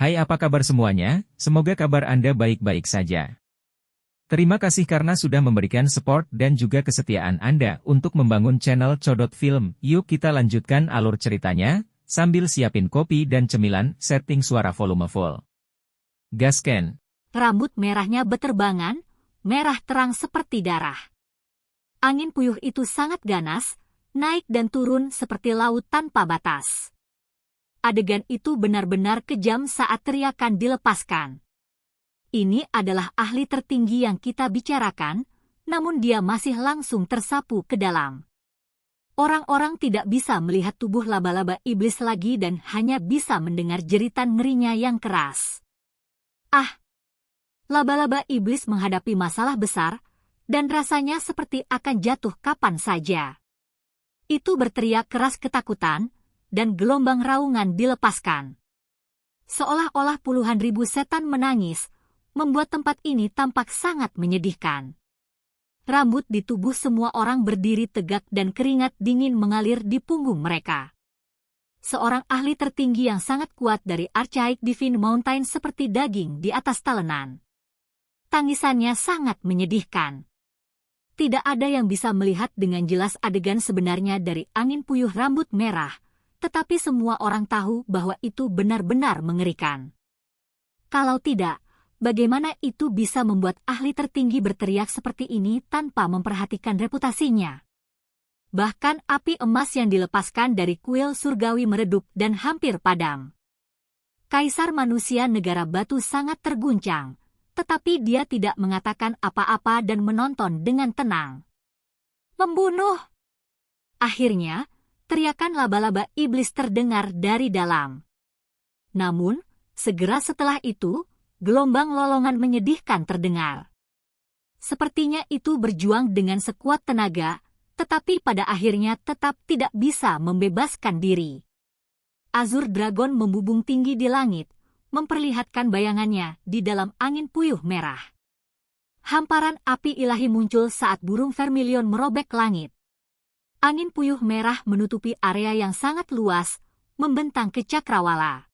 Hai, apa kabar semuanya? Semoga kabar Anda baik-baik saja. Terima kasih karena sudah memberikan support dan juga kesetiaan Anda untuk membangun channel Codot Film. Yuk kita lanjutkan alur ceritanya, sambil siapin kopi dan cemilan, setting suara volume full. Gasken. Rambut merahnya beterbangan, merah terang seperti darah. Angin puyuh itu sangat ganas, naik dan turun seperti laut tanpa batas. Adegan itu benar-benar kejam saat teriakan dilepaskan. Ini adalah ahli tertinggi yang kita bicarakan, namun dia masih langsung tersapu ke dalam. Orang-orang tidak bisa melihat tubuh laba-laba iblis lagi dan hanya bisa mendengar jeritan ngerinya yang keras. Ah! Laba-laba iblis menghadapi masalah besar, dan rasanya seperti akan jatuh kapan saja. Itu berteriak keras ketakutan, dan gelombang raungan dilepaskan. Seolah-olah puluhan ribu setan menangis, membuat tempat ini tampak sangat menyedihkan. Rambut di tubuh semua orang berdiri tegak dan keringat dingin mengalir di punggung mereka. Seorang ahli tertinggi yang sangat kuat dari Archaic Divine Mountain seperti daging di atas talenan. Tangisannya sangat menyedihkan. Tidak ada yang bisa melihat dengan jelas adegan sebenarnya dari angin puyuh rambut merah, tetapi semua orang tahu bahwa itu benar-benar mengerikan. Kalau tidak, bagaimana itu bisa membuat ahli tertinggi berteriak seperti ini tanpa memperhatikan reputasinya? Bahkan api emas yang dilepaskan dari kuil surgawi meredup dan hampir padam. Kaisar manusia negara batu sangat terguncang, tetapi dia tidak mengatakan apa-apa dan menonton dengan tenang. Membunuh! Akhirnya, teriakan laba-laba iblis terdengar dari dalam. Namun, segera setelah itu, gelombang lolongan menyedihkan terdengar. Sepertinya itu berjuang dengan sekuat tenaga, tetapi pada akhirnya tetap tidak bisa membebaskan diri. Azur Dragon membubung tinggi di langit, memperlihatkan bayangannya di dalam angin puyuh merah. Hamparan api ilahi muncul saat burung vermilion merobek langit. Angin puyuh merah menutupi area yang sangat luas, membentang ke cakrawala.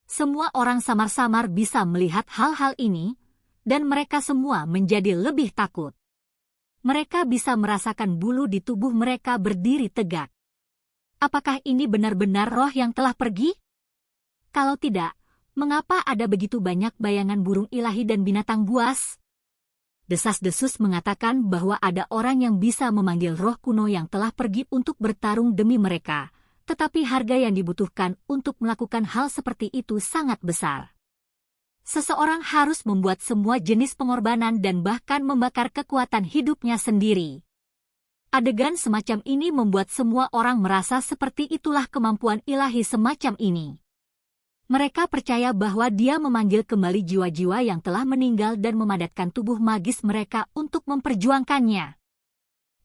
Semua orang samar-samar bisa melihat hal-hal ini, dan mereka semua menjadi lebih takut. Mereka bisa merasakan bulu di tubuh mereka berdiri tegak. Apakah ini benar-benar roh yang telah pergi? Kalau tidak, mengapa ada begitu banyak bayangan burung ilahi dan binatang buas? Desas-desus mengatakan bahwa ada orang yang bisa memanggil roh kuno yang telah pergi untuk bertarung demi mereka, tetapi harga yang dibutuhkan untuk melakukan hal seperti itu sangat besar. Seseorang harus membuat semua jenis pengorbanan dan bahkan membakar kekuatan hidupnya sendiri. Adegan semacam ini membuat semua orang merasa seperti itulah kemampuan ilahi semacam ini. Mereka percaya bahwa dia memanggil kembali jiwa-jiwa yang telah meninggal dan memadatkan tubuh magis mereka untuk memperjuangkannya.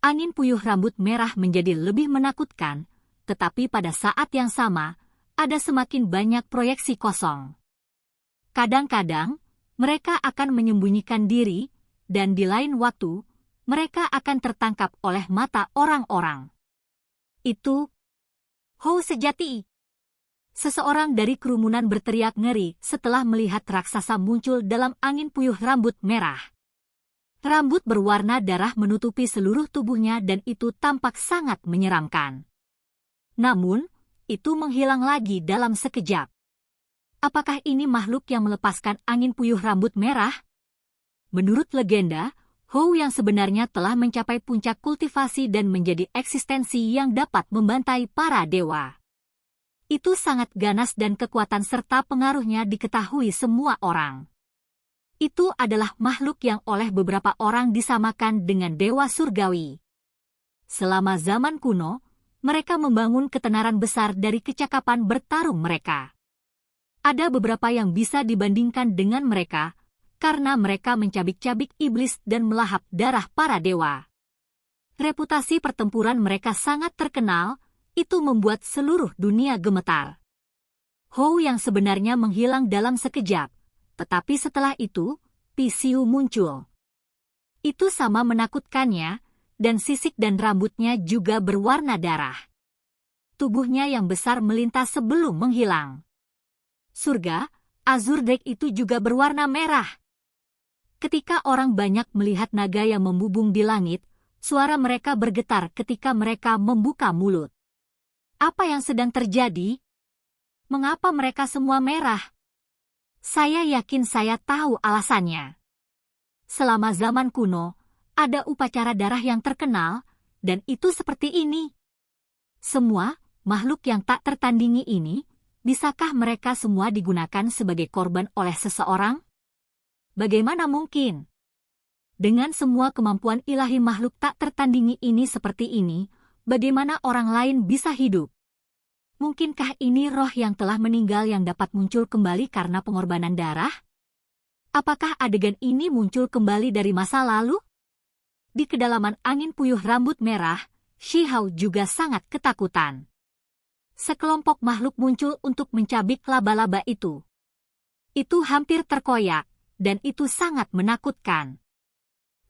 Angin puyuh rambut merah menjadi lebih menakutkan, tetapi pada saat yang sama, ada semakin banyak proyeksi kosong. Kadang-kadang, mereka akan menyembunyikan diri, dan di lain waktu, mereka akan tertangkap oleh mata orang-orang. Itu Hou sejati! Seseorang dari kerumunan berteriak ngeri setelah melihat raksasa muncul dalam angin puyuh rambut merah. Rambut berwarna darah menutupi seluruh tubuhnya dan itu tampak sangat menyeramkan. Namun, itu menghilang lagi dalam sekejap. Apakah ini makhluk yang melepaskan angin puyuh rambut merah? Menurut legenda, Hou yang sebenarnya telah mencapai puncak kultivasi dan menjadi eksistensi yang dapat membantai para dewa. Itu sangat ganas dan kekuatan serta pengaruhnya diketahui semua orang. Itu adalah makhluk yang oleh beberapa orang disamakan dengan dewa surgawi. Selama zaman kuno, mereka membangun ketenaran besar dari kecakapan bertarung mereka. Ada beberapa yang bisa dibandingkan dengan mereka, karena mereka mencabik-cabik iblis dan melahap darah para dewa. Reputasi pertempuran mereka sangat terkenal, itu membuat seluruh dunia gemetar. Hou yang sebenarnya menghilang dalam sekejap, tetapi setelah itu, Pisiu muncul. Itu sama menakutkannya, dan sisik dan rambutnya juga berwarna darah. Tubuhnya yang besar melintas sebelum menghilang. Surga, Azure Drake itu juga berwarna merah. Ketika orang banyak melihat naga yang membubung di langit, suara mereka bergetar ketika mereka membuka mulut. Apa yang sedang terjadi? Mengapa mereka semua merah? Saya yakin saya tahu alasannya. Selama zaman kuno, ada upacara darah yang terkenal, dan itu seperti ini. Semua makhluk yang tak tertandingi ini, bisakah mereka semua digunakan sebagai korban oleh seseorang? Bagaimana mungkin? Dengan semua kemampuan ilahi makhluk tak tertandingi ini seperti ini, bagaimana orang lain bisa hidup? Mungkinkah ini roh yang telah meninggal yang dapat muncul kembali karena pengorbanan darah? Apakah adegan ini muncul kembali dari masa lalu? Di kedalaman angin puyuh rambut merah, Shihao juga sangat ketakutan. Sekelompok makhluk muncul untuk mencabik laba-laba itu. Itu hampir terkoyak, dan itu sangat menakutkan.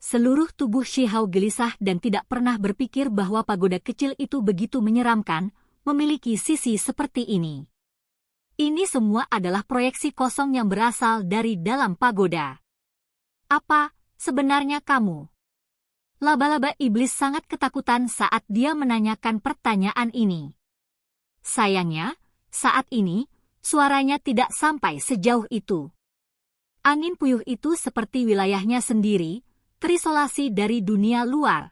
Seluruh tubuh Shihao gelisah dan tidak pernah berpikir bahwa pagoda kecil itu begitu menyeramkan, memiliki sisi seperti ini. Ini semua adalah proyeksi kosong yang berasal dari dalam pagoda. Apa sebenarnya kamu? Laba-laba iblis sangat ketakutan saat dia menanyakan pertanyaan ini. Sayangnya, saat ini, suaranya tidak sampai sejauh itu. Angin puyuh itu seperti wilayahnya sendiri, terisolasi dari dunia luar.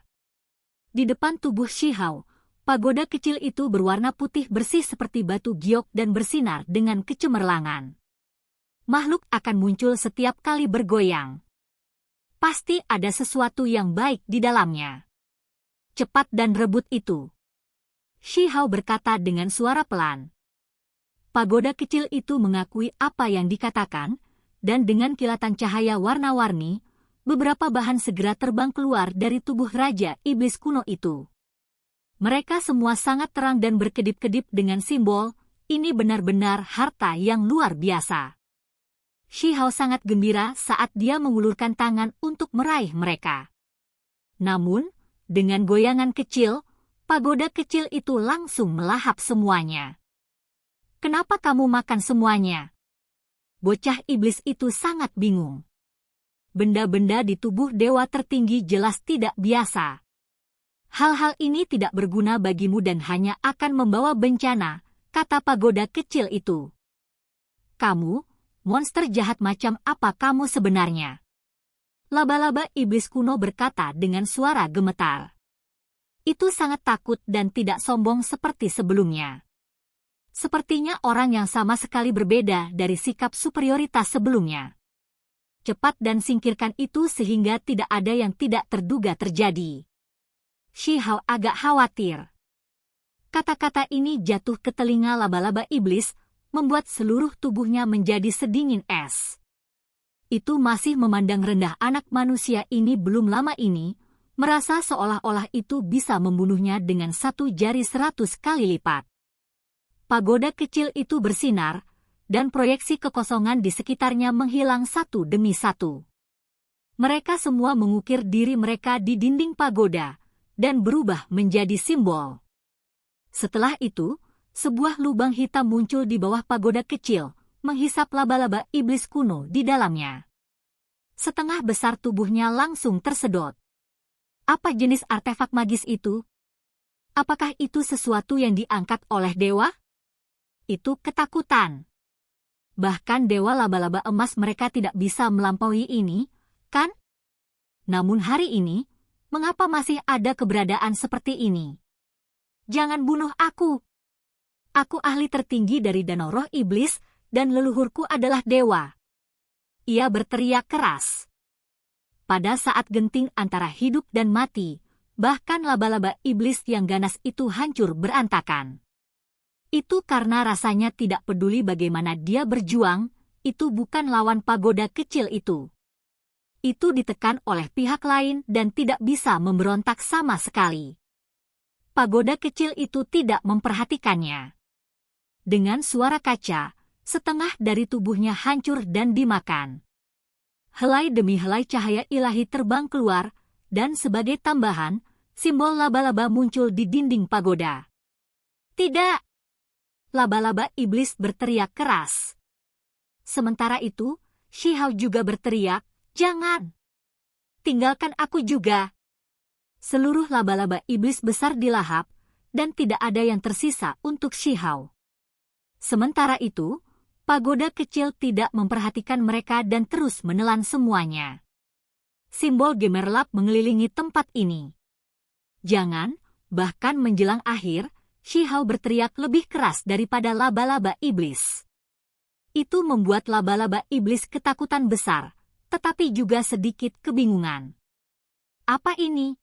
Di depan tubuh Shihao, pagoda kecil itu berwarna putih bersih seperti batu giok dan bersinar dengan kecemerlangan. Makhluk akan muncul setiap kali bergoyang. Pasti ada sesuatu yang baik di dalamnya. Cepat dan rebut itu. Shihao berkata dengan suara pelan. Pagoda kecil itu mengakui apa yang dikatakan, dan dengan kilatan cahaya warna-warni, beberapa bahan segera terbang keluar dari tubuh Raja Iblis kuno itu. Mereka semua sangat terang dan berkedip-kedip dengan simbol, ini benar-benar harta yang luar biasa. Shihao sangat gembira saat dia mengulurkan tangan untuk meraih mereka. Namun, dengan goyangan kecil, pagoda kecil itu langsung melahap semuanya. Kenapa kamu makan semuanya? Bocah iblis itu sangat bingung. Benda-benda di tubuh dewa tertinggi jelas tidak biasa. Hal-hal ini tidak berguna bagimu dan hanya akan membawa bencana, kata pagoda kecil itu. Kamu, monster jahat macam apa kamu sebenarnya? Laba-laba iblis kuno berkata dengan suara gemetar. Itu sangat takut dan tidak sombong seperti sebelumnya. Sepertinya orang yang sama sekali berbeda dari sikap superioritas sebelumnya. Cepat dan singkirkan itu sehingga tidak ada yang tidak terduga terjadi. Shihao agak khawatir. Kata-kata ini jatuh ke telinga laba-laba iblis, membuat seluruh tubuhnya menjadi sedingin es. Itu masih memandang rendah anak manusia ini belum lama ini, merasa seolah-olah itu bisa membunuhnya dengan satu jari 100 kali lipat. Pagoda kecil itu bersinar, dan proyeksi kekosongan di sekitarnya menghilang satu demi satu. Mereka semua mengukir diri mereka di dinding pagoda, dan berubah menjadi simbol. Setelah itu, sebuah lubang hitam muncul di bawah pagoda kecil, menghisap laba-laba iblis kuno di dalamnya. Setengah besar tubuhnya langsung tersedot. Apa jenis artefak magis itu? Apakah itu sesuatu yang diangkat oleh dewa? Itu ketakutan. Bahkan dewa laba-laba emas mereka tidak bisa melampaui ini, kan? Namun hari ini, mengapa masih ada keberadaan seperti ini? Jangan bunuh aku. Aku ahli tertinggi dari danau roh iblis, dan leluhurku adalah dewa. Ia berteriak keras. Pada saat genting antara hidup dan mati, bahkan laba-laba iblis yang ganas itu hancur berantakan. Itu karena rasanya tidak peduli bagaimana dia berjuang, itu bukan lawan pagoda kecil itu. Itu ditekan oleh pihak lain dan tidak bisa memberontak sama sekali. Pagoda kecil itu tidak memperhatikannya. Dengan suara kaca, setengah dari tubuhnya hancur dan dimakan. Helai demi helai cahaya ilahi terbang keluar, dan sebagai tambahan, simbol laba-laba muncul di dinding pagoda. Tidak! Laba-laba iblis berteriak keras. Sementara itu, Shihao juga berteriak, "Jangan! Tinggalkan aku juga!" Seluruh laba-laba iblis besar dilahap, dan tidak ada yang tersisa untuk Shihao. Sementara itu, pagoda kecil tidak memperhatikan mereka dan terus menelan semuanya. Simbol gemerlap mengelilingi tempat ini. Jangan, bahkan menjelang akhir, Shihao berteriak lebih keras daripada laba-laba iblis. Itu membuat laba-laba iblis ketakutan besar, tetapi juga sedikit kebingungan. Apa ini?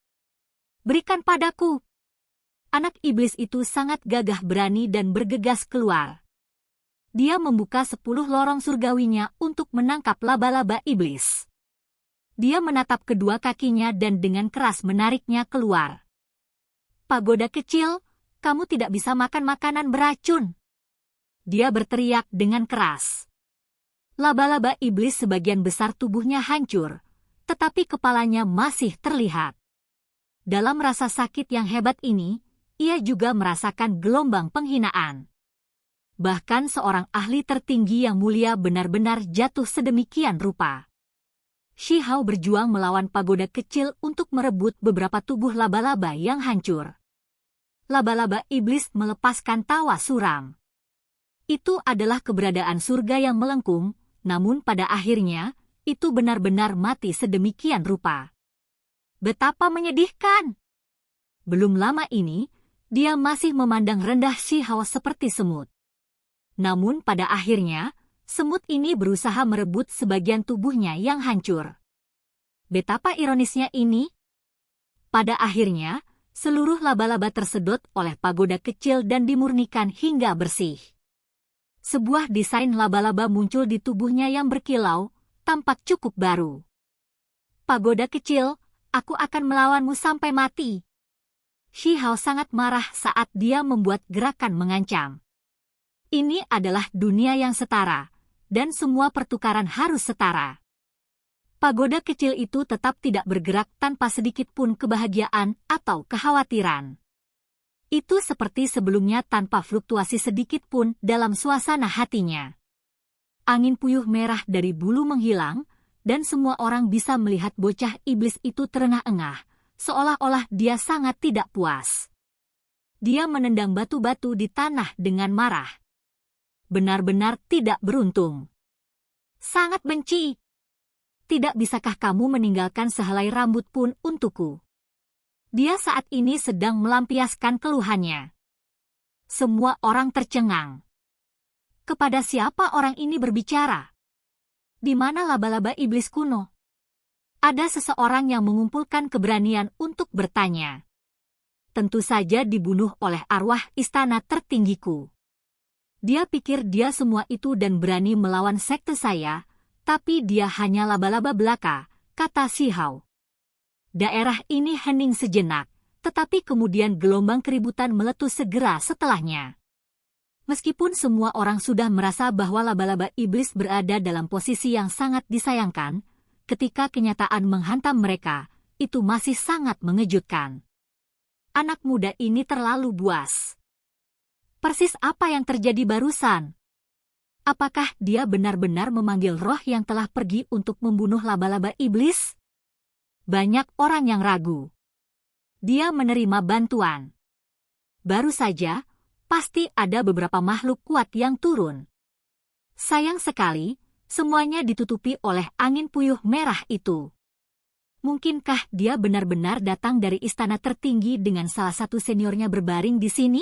Berikan padaku. Anak iblis itu sangat gagah berani dan bergegas keluar. Dia membuka 10 lorong surgawinya untuk menangkap laba-laba iblis. Dia menatap kedua kakinya dan dengan keras menariknya keluar. "Pagoda kecil, kamu tidak bisa makan makanan beracun." Dia berteriak dengan keras. Laba-laba iblis sebagian besar tubuhnya hancur, tetapi kepalanya masih terlihat. Dalam rasa sakit yang hebat ini, ia juga merasakan gelombang penghinaan. Bahkan seorang ahli tertinggi yang mulia benar-benar jatuh sedemikian rupa. Shihao berjuang melawan pagoda kecil untuk merebut beberapa tubuh laba-laba yang hancur. Laba-laba iblis melepaskan tawa suram. Itu adalah keberadaan surga yang melengkung, namun pada akhirnya, itu benar-benar mati sedemikian rupa. Betapa menyedihkan! Belum lama ini, dia masih memandang rendah Shihao seperti semut. Namun pada akhirnya, semut ini berusaha merebut sebagian tubuhnya yang hancur. Betapa ironisnya ini! Pada akhirnya, seluruh laba-laba tersedot oleh pagoda kecil dan dimurnikan hingga bersih. Sebuah desain laba-laba muncul di tubuhnya yang berkilau, tampak cukup baru. "Pagoda kecil, aku akan melawanmu sampai mati." Shihao sangat marah saat dia membuat gerakan mengancam. Ini adalah dunia yang setara, dan semua pertukaran harus setara. Pagoda kecil itu tetap tidak bergerak tanpa sedikit pun kebahagiaan atau kekhawatiran. Itu seperti sebelumnya tanpa fluktuasi sedikit pun dalam suasana hatinya. Angin puyuh merah dari bulu menghilang, dan semua orang bisa melihat bocah iblis itu terengah-engah, seolah-olah dia sangat tidak puas. Dia menendang batu-batu di tanah dengan marah. Benar-benar tidak beruntung. Sangat benci. Tidak bisakah kamu meninggalkan sehelai rambut pun untukku? Dia saat ini sedang melampiaskan keluhannya. Semua orang tercengang. Kepada siapa orang ini berbicara? Di mana laba-laba iblis kuno? Ada seseorang yang mengumpulkan keberanian untuk bertanya. Tentu saja dibunuh oleh arwah istana tertinggiku. Dia pikir dia semua itu dan berani melawan sekte saya, tapi dia hanya laba-laba belaka, kata Shihao. Daerah ini hening sejenak, tetapi kemudian gelombang keributan meletus segera setelahnya. Meskipun semua orang sudah merasa bahwa laba-laba iblis berada dalam posisi yang sangat disayangkan, ketika kenyataan menghantam mereka, itu masih sangat mengejutkan. Anak muda ini terlalu buas. Persis apa yang terjadi barusan? Apakah dia benar-benar memanggil roh yang telah pergi untuk membunuh laba-laba iblis? Banyak orang yang ragu. Dia menerima bantuan. Baru saja, pasti ada beberapa makhluk kuat yang turun. Sayang sekali, semuanya ditutupi oleh angin puyuh merah itu. Mungkinkah dia benar-benar datang dari istana tertinggi dengan salah satu seniornya berbaring di sini?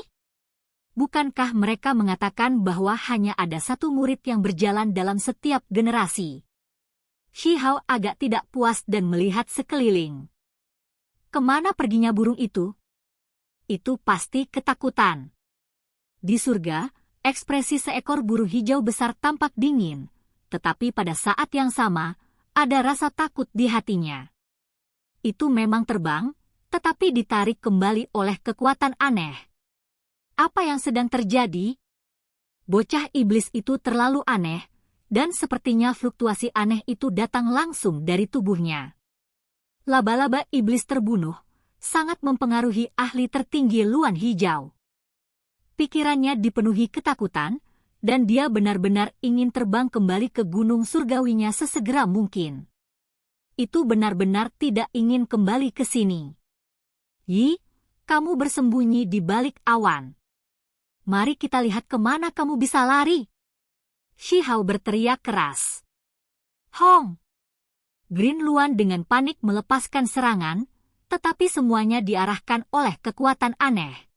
Bukankah mereka mengatakan bahwa hanya ada satu murid yang berjalan dalam setiap generasi? Shihao agak tidak puas dan melihat sekeliling. Kemana perginya burung itu? Itu pasti ketakutan. Di surga, ekspresi seekor burung hijau besar tampak dingin, tetapi pada saat yang sama, ada rasa takut di hatinya. Itu memang terbang, tetapi ditarik kembali oleh kekuatan aneh. Apa yang sedang terjadi? Bocah iblis itu terlalu aneh, dan sepertinya fluktuasi aneh itu datang langsung dari tubuhnya. Laba-laba iblis terbunuh, sangat mempengaruhi ahli tertinggi Luan Hijau. Pikirannya dipenuhi ketakutan, dan dia benar-benar ingin terbang kembali ke gunung surgawinya sesegera mungkin. Itu benar-benar tidak ingin kembali ke sini. Yi, kamu bersembunyi di balik awan. Mari kita lihat kemana kamu bisa lari. Shi Hao berteriak keras. Hong! Green Luan dengan panik melepaskan serangan, tetapi semuanya diarahkan oleh kekuatan aneh.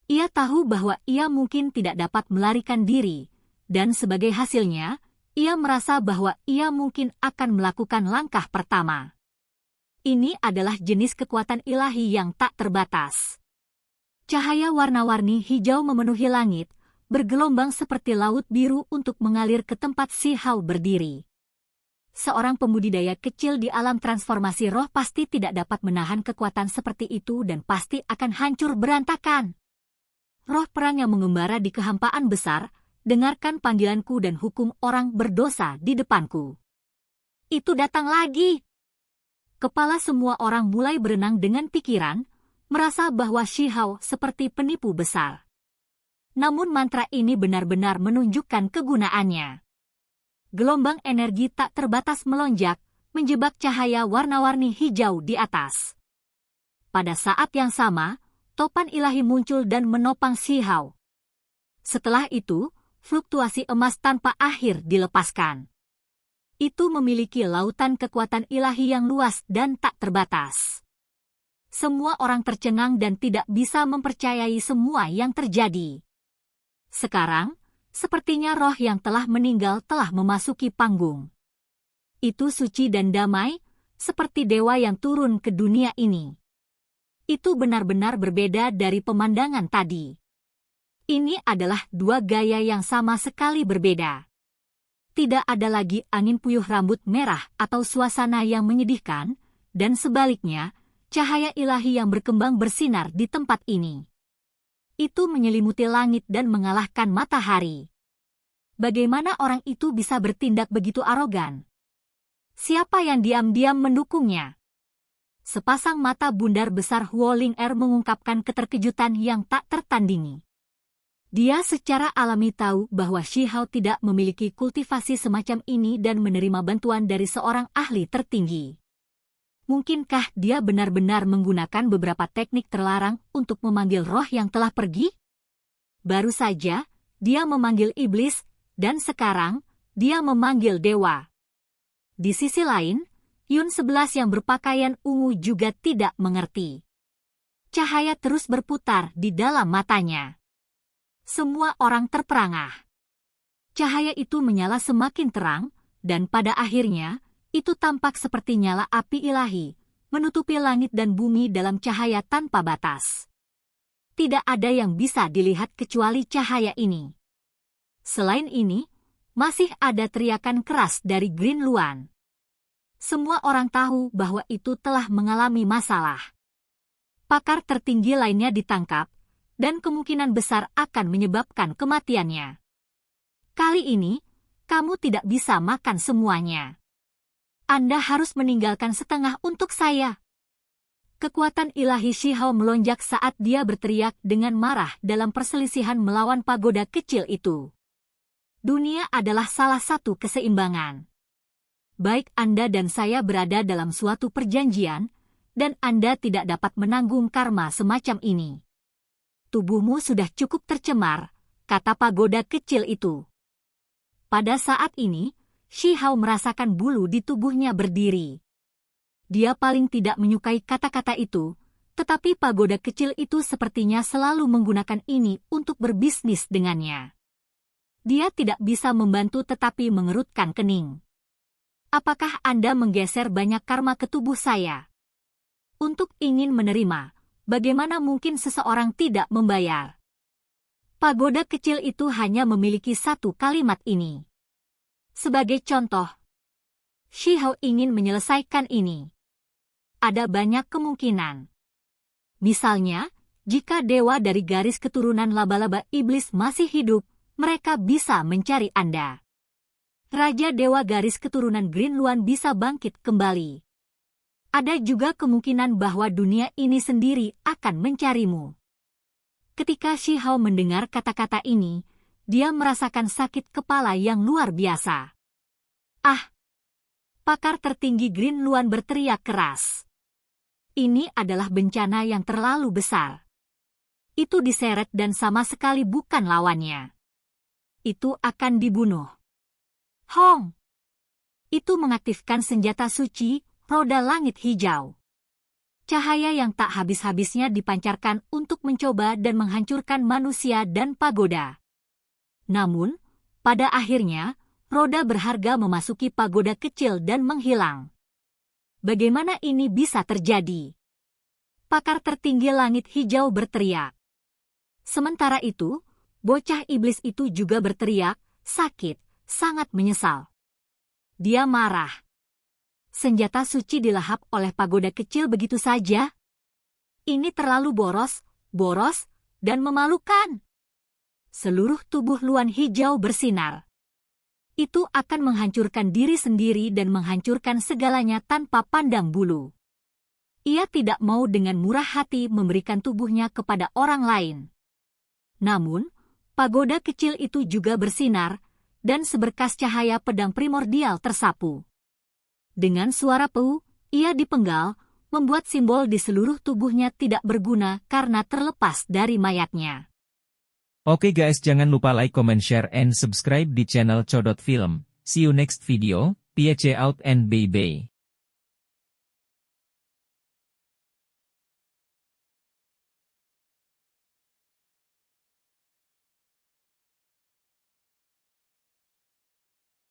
Ia tahu bahwa ia mungkin tidak dapat melarikan diri, dan sebagai hasilnya, ia merasa bahwa ia mungkin akan melakukan langkah pertama. Ini adalah jenis kekuatan ilahi yang tak terbatas. Cahaya warna-warni hijau memenuhi langit, bergelombang seperti laut biru untuk mengalir ke tempat Shi Hao berdiri. Seorang pembudidaya kecil di alam transformasi roh pasti tidak dapat menahan kekuatan seperti itu dan pasti akan hancur berantakan. Roh perang yang mengembara di kehampaan besar, dengarkan panggilanku dan hukum orang berdosa di depanku. Itu datang lagi. Kepala semua orang mulai berenang dengan pikiran, merasa bahwa Shi Hao seperti penipu besar. Namun mantra ini benar-benar menunjukkan kegunaannya. Gelombang energi tak terbatas melonjak, menjebak cahaya warna-warni hijau di atas. Pada saat yang sama, topan ilahi muncul dan menopang Shi Hao. Setelah itu, fluktuasi emas tanpa akhir dilepaskan. Itu memiliki lautan kekuatan ilahi yang luas dan tak terbatas. Semua orang tercengang dan tidak bisa mempercayai semua yang terjadi. Sekarang, sepertinya roh yang telah meninggal telah memasuki panggung. Itu suci dan damai, seperti dewa yang turun ke dunia ini. Itu benar-benar berbeda dari pemandangan tadi. Ini adalah dua gaya yang sama sekali berbeda. Tidak ada lagi angin puyuh rambut merah atau suasana yang menyedihkan, dan sebaliknya, cahaya ilahi yang berkembang bersinar di tempat ini. Itu menyelimuti langit dan mengalahkan matahari. Bagaimana orang itu bisa bertindak begitu arogan? Siapa yang diam-diam mendukungnya? Sepasang mata bundar besar Huo Ling Er mengungkapkan keterkejutan yang tak tertandingi. Dia secara alami tahu bahwa Shi Hao tidak memiliki kultivasi semacam ini dan menerima bantuan dari seorang ahli tertinggi. Mungkinkah dia benar-benar menggunakan beberapa teknik terlarang untuk memanggil roh yang telah pergi? Baru saja, dia memanggil iblis, dan sekarang, dia memanggil dewa. Di sisi lain, Yun 11 yang berpakaian ungu juga tidak mengerti. Cahaya terus berputar di dalam matanya. Semua orang terperangah. Cahaya itu menyala semakin terang, dan pada akhirnya, itu tampak seperti nyala api ilahi, menutupi langit dan bumi dalam cahaya tanpa batas. Tidak ada yang bisa dilihat kecuali cahaya ini. Selain ini, masih ada teriakan keras dari Green Luan. Semua orang tahu bahwa itu telah mengalami masalah. Pakar tertinggi lainnya ditangkap, dan kemungkinan besar akan menyebabkan kematiannya. Kali ini, kamu tidak bisa makan semuanya. Anda harus meninggalkan setengah untuk saya. Kekuatan ilahi Shi Hao melonjak saat dia berteriak dengan marah dalam perselisihan melawan pagoda kecil itu. Dunia adalah salah satu keseimbangan. Baik Anda dan saya berada dalam suatu perjanjian, dan Anda tidak dapat menanggung karma semacam ini. Tubuhmu sudah cukup tercemar, kata pagoda kecil itu. Pada saat ini, Shi Hao merasakan bulu di tubuhnya berdiri. Dia paling tidak menyukai kata-kata itu, tetapi pagoda kecil itu sepertinya selalu menggunakan ini untuk berbisnis dengannya. Dia tidak bisa membantu tetapi mengerutkan kening. Apakah Anda menggeser banyak karma ke tubuh saya? Untuk ingin menerima, bagaimana mungkin seseorang tidak membayar? Pagoda kecil itu hanya memiliki satu kalimat ini. Sebagai contoh, Shi Hao ingin menyelesaikan ini. Ada banyak kemungkinan. Misalnya, jika dewa dari garis keturunan laba-laba iblis masih hidup, mereka bisa mencari Anda. Raja dewa garis keturunan Green Luan bisa bangkit kembali. Ada juga kemungkinan bahwa dunia ini sendiri akan mencarimu. Ketika Shi Hao mendengar kata-kata ini, dia merasakan sakit kepala yang luar biasa. Ah! Pakar tertinggi Green Luan berteriak keras. Ini adalah bencana yang terlalu besar. Itu diseret dan sama sekali bukan lawannya. Itu akan dibunuh. Hong! Itu mengaktifkan senjata suci, roda langit hijau. Cahaya yang tak habis-habisnya dipancarkan untuk mencoba dan menghancurkan manusia dan pagoda. Namun, pada akhirnya, roda berharga memasuki pagoda kecil dan menghilang. Bagaimana ini bisa terjadi? Pakar tertinggi langit hijau berteriak. Sementara itu, bocah iblis itu juga berteriak, sakit, sangat menyesal. Dia marah. Senjata suci dilahap oleh pagoda kecil begitu saja. Ini terlalu boros, dan memalukan. Seluruh tubuh Luan hijau bersinar. Itu akan menghancurkan diri sendiri dan menghancurkan segalanya tanpa pandang bulu. Ia tidak mau dengan murah hati memberikan tubuhnya kepada orang lain. Namun, pagoda kecil itu juga bersinar, dan seberkas cahaya pedang primordial tersapu. Dengan suara peuk, ia dipenggal, membuat simbol di seluruh tubuhnya tidak berguna karena terlepas dari mayatnya. Oke guys, jangan lupa like, comment, share, and subscribe di channel Codot Film. See you next video, peace out and bye-bye.